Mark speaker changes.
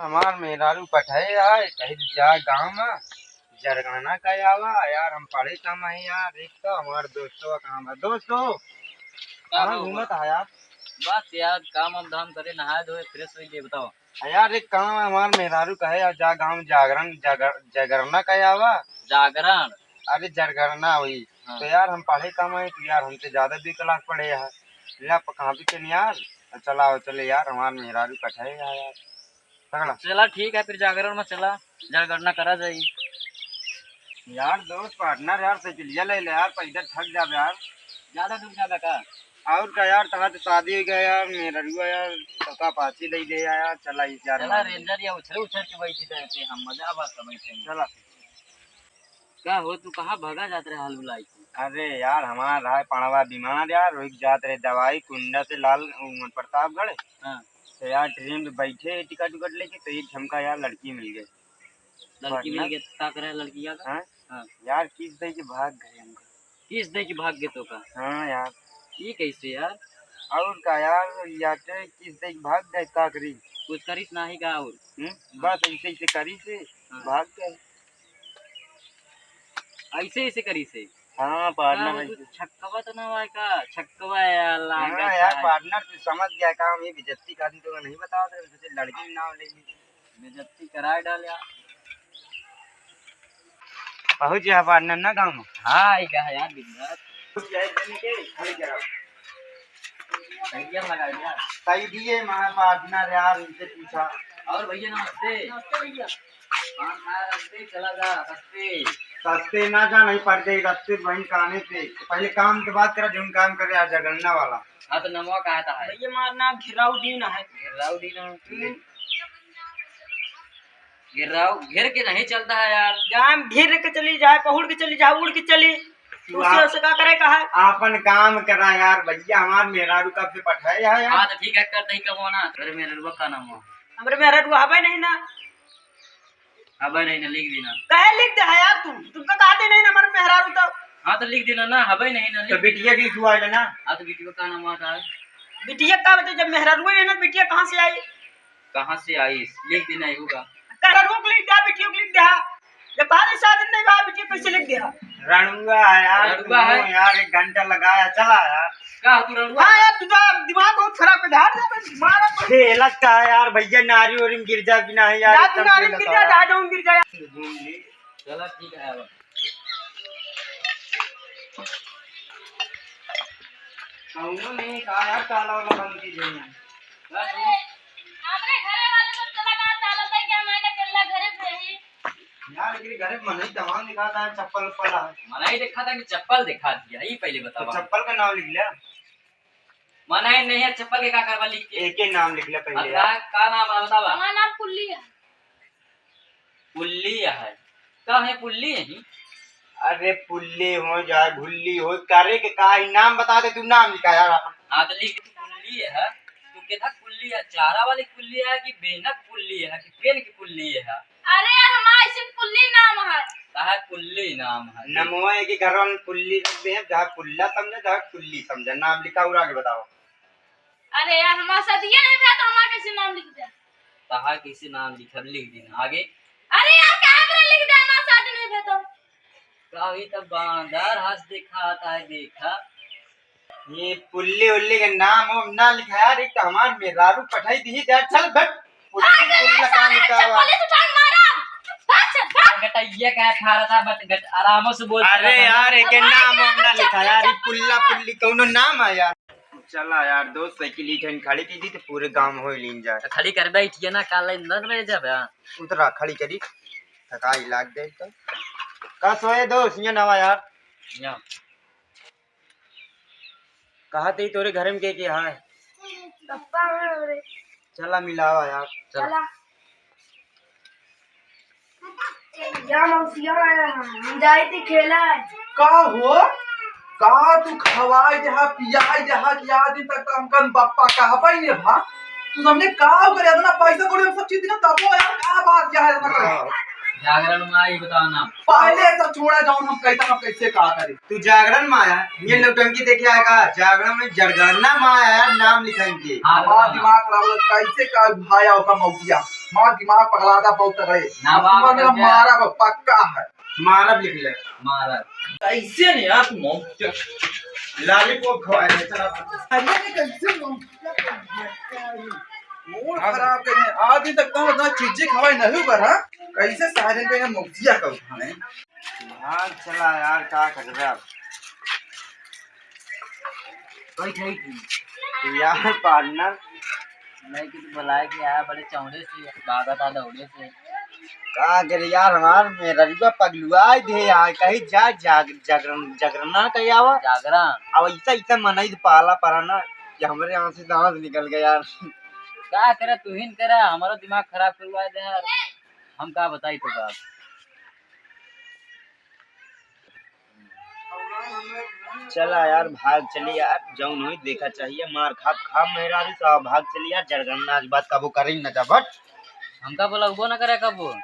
Speaker 1: हमार मेहरारू पठाए यार कहीं जा गाँव में जरगाना का आवा यार हम पढ़े काम है यार एक तो हमारे दोस्तों का काम है दोस्तों कहाँ घूमत है यार।
Speaker 2: बस यार काम वाम धाम करे नहाए धोए फ्रेश हो गए बताओ।
Speaker 1: यार एक काम है हमार मेहरारू कहे यार जा गाँव में जागरना का आवा।
Speaker 2: जागरण।
Speaker 1: अरे जरगरना हुई।
Speaker 2: हाँ।
Speaker 1: तो यार हम पढ़े काम है तो यार हमसे ज्यादा 2 क्लास पढ़े है यार कहाँ भी चले यार चला चले यार हमार मेहरारू पठाए यार तगड़ा।
Speaker 2: चला ठीक है फिर जागरण में चला जागरणा करा जाए।
Speaker 1: यार दोस्त पार्टनर यार साइकिलिया ले ले यार पैदल थक जाबे यार।
Speaker 2: ज्यादा दूर जाबे का
Speaker 1: और का यार तहाँ तो शादी हो गया यार मेरा रुआ यार तो पाची ले दे यार चला इस यार
Speaker 2: चला रेंजर या उछल उछल के बैठी थे हम मजा बात समझते हैं।
Speaker 1: चला।
Speaker 2: क्या हो तू कहाँ भागा जाते रहे हाल बुलाई।
Speaker 1: अरे यार हमारा है पड़वा बीमार यार रोक जात रहे दवाई कुंडा से लाल प्रतापगढ़।
Speaker 2: हाँ।
Speaker 1: तो यार ट्रेन में बैठे टिकट उकट लेके तो एक झमका यार लड़की मिल गई।
Speaker 2: लड़की मिल गई क्या करे लड़किया का।
Speaker 1: हाँ यार किस दे के भाग गए हमको।
Speaker 2: किस दे की भाग गए तो का।
Speaker 1: हाँ यार
Speaker 2: ये कैसे यार।
Speaker 1: और का यार यार किस दे के भाग गए का करी
Speaker 2: कुछ करिस नहीं का और।
Speaker 1: बस ऐसे ऐसे करी से भाग गए
Speaker 2: ऐसे ऐसे करी से।
Speaker 1: हाँ पार्टनर
Speaker 2: छक्कवा तो ना हुआ का छक्कवा यार
Speaker 1: यार पार्टनर तू समझ गया काम ये बेइज्जती का तो नहीं बता दे लड़की नाम लेंगे
Speaker 2: बेइज्जती कराए डाल यार।
Speaker 1: पहुंच गया पार्टनर ना गाँव में।
Speaker 2: हाँ ये क्या है यार बिंदास लगा यार
Speaker 1: सही दिए हमारा पार्टनर यार इनसे पूछा।
Speaker 2: और भैया नमस्ते।
Speaker 1: भैया
Speaker 2: पान खाया रास्ते चला जा सस्ते
Speaker 1: सस्ते ना जा नहीं पड़ते रास्ते वहीं काने पे पहले काम के बाद करा जो काम करे यार जगन्ना वाला।
Speaker 2: हाँ तो नमवा कहा था
Speaker 1: भैया हमारा नाम घिराउद्दीन है।
Speaker 2: घिराउद्दीन गिराव घेर के नहीं चलता है यार।
Speaker 1: जाम घेर के चली जाए पहुड़ के चली जाए उड़ के चली उससे का करे कहा अपन काम करा यार भैया हमार मेहरारू कब से पठाए यार।
Speaker 2: हाँ तो ठीक है करते ही कब होना अरे मेहरारू का नाम हो
Speaker 1: हमरे मेहरारू हवे नहीं ना
Speaker 2: हवे नहीं ना लिख देना
Speaker 1: कहे लिख दे यार तुमका कहते नहीं ना हमारे मेहरारू तो।
Speaker 2: हाँ तो लिख देना ना हवे नहीं ना
Speaker 1: तो बिटिया की लिखवा लेना।
Speaker 2: हाँ तो बिटिया का नाम हुआ है
Speaker 1: बिटिया का बता जब मेहरारू है ना बिटिया कहाँ से आई
Speaker 2: लिख देना ही होगा
Speaker 1: मेहरारू को लिख दिया बिटिया को लिख दिया जब बाहर शादी नहीं हुआ बिटिया कैसे लिख दिया। रणुआ है यार
Speaker 2: रणुआ है
Speaker 1: यार 1 घंटा लगाया चला यार
Speaker 2: क्या तू रणुआ।
Speaker 1: हाँ यार तुझा दिमाग बहुत खराब है ध्यान दे मारा खेला का यार भैया नारी और गिर जा बिना है यार तू नारी गिर जा जा जाऊं गिर जा
Speaker 2: चलो ठीक है अब
Speaker 1: कहूं नहीं कहा यार ताला वाला बंद कीजिए
Speaker 3: हमरे घरे वाले सब चला का ताला से क्या मैंने चला घरे पे ही
Speaker 1: यार लेकिन घर में नहीं तमाम दिखाता है चप्पल पड़ा है
Speaker 2: मना ही देखा था कि चप्पल दिखा दिया ये पहले बताओ।
Speaker 1: तो चप्पल का नाम लिख लिया
Speaker 2: मना ही नहीं है चप्पल के का करवा लिख के
Speaker 1: एक ही नाम लिख लिया पहले
Speaker 2: का नाम है बतावा।
Speaker 3: हमारा नाम पुल्ली है।
Speaker 2: पुल्ली है का है पुल्ली है।
Speaker 1: अरे पुल्ली हो जाए भुल्ली हो करे के का नाम बता दे तू नाम लिखा यार अपन।
Speaker 2: हाँ तो लिख पुल्ली है तू केथा पुल्ली है चारा वाली पुल्ली है कि बेनक पुल्ली है कि पेन की पुल्ली है।
Speaker 3: अरे यार हमारा इसे पुल्ली नाम है।
Speaker 2: कहा पुल्ली नाम है
Speaker 1: नमो है कि घर वाले पुल्ली रखते हैं जहाँ पुल्ला समझे जहाँ पुल्ली समझे नाम लिखा और आगे बताओ।
Speaker 3: अरे यार हमारा साथ ये नहीं था तो हमारा कैसे नाम लिख दिया।
Speaker 2: कहा किसी नाम लिख देना आगे।
Speaker 3: अरे यार कहाँ पर लिख दिया हमारा साथ नहीं था तो
Speaker 2: कभी तब बांदर हंस दिखा आता है देखा
Speaker 1: ये पुल्ली उल्ली का नाम हो ना लिखा यार एक तो हमारे मेहरारू पठाई दी यार चल बट पुल्ली पुल्ला का लिखा हुआ
Speaker 2: गटा ये क्या खा रहा था बट आराम से बोल।
Speaker 1: अरे यार एक नाम ना लिखा यार पुल्ला पुल्ली कौनो नाम है यार। चला यार दोस्त साइकिल ही खड़ी की थी तो पूरे गांव हो लीन जाए
Speaker 2: खड़ी कर बैठिए ना काल न रह जाबे
Speaker 1: उतरा खड़ी करी थकाई लाग दे तो का सोए दोस्त ये नवा यार
Speaker 2: या
Speaker 1: कहा थे तोरे घर में के है
Speaker 3: पप्पा रे
Speaker 1: चला मिलावा यार
Speaker 3: चला या मौसिया जाई थी खेला
Speaker 4: का हो का तू खवाई जहा पियाई जहा कि आदि तक हमकन पप्पा कहा पाई ने भा तू हमने का करे इतना पैसा कोड़ी सब चीज ना तबो यार का बात क्या है मतलब
Speaker 2: जागरण में आई बताओ ना।
Speaker 4: पहले सब छोड़ा जाऊं हम कहता हम कैसे कहा करे।
Speaker 1: तू जागरण में आया, ये नौटंकी देखे आएगा। जागरण में जनगणना में आया यार, नाम लिखेंगे।
Speaker 2: हाँ
Speaker 4: हमारा
Speaker 2: बताओ ना।
Speaker 4: दिमाग खराब हो गया, कैसे का भाया होगा मौतिया। हमारा दिमाग पगलादा बहुत तगड़े।
Speaker 2: नवाब
Speaker 4: मेरा
Speaker 2: का क्या?
Speaker 4: मारा वो पक्का है।
Speaker 1: मारब लिख ले।
Speaker 2: मारा
Speaker 4: कैसे नहीं यार मौतिया।
Speaker 1: लॉलीपॉप खवाए थे, चला।
Speaker 4: अरे कैसे मूड खराब करने आदि तक तो ना चीजें खवाई नहीं कर हां। कैसे सारे पे मौतिया का उठाने।
Speaker 1: हाँ चला यार, क्या कर रहा है
Speaker 2: कोई नहीं थी
Speaker 1: यार पार्टनर।
Speaker 2: नहीं कि तू बुलाए कि आया बड़े चौड़े से भागा था दौड़े से।
Speaker 1: का करे यार, हमार मेरा रिबा पगलुआ दे यार। कहीं जा जागरना कहीं आवा।
Speaker 2: जागरण
Speaker 1: अब ऐसा ऐसा मनाई तो पाला पराना कि हमारे यहाँ से दांत निकल गया यार।
Speaker 2: क्या करे तू ही करे, हमारा दिमाग खराब करवा दे यार। हम क्या बताई तो बात।
Speaker 1: चला यार भाग चली यार, जाऊन हुई देखा चाहिए। मार खाप खाप मेरा भी तो भाग चली यार। जरगन्ना आज बात कबो करी न जा बट।
Speaker 2: हमका बोला वो ना करे कब वो।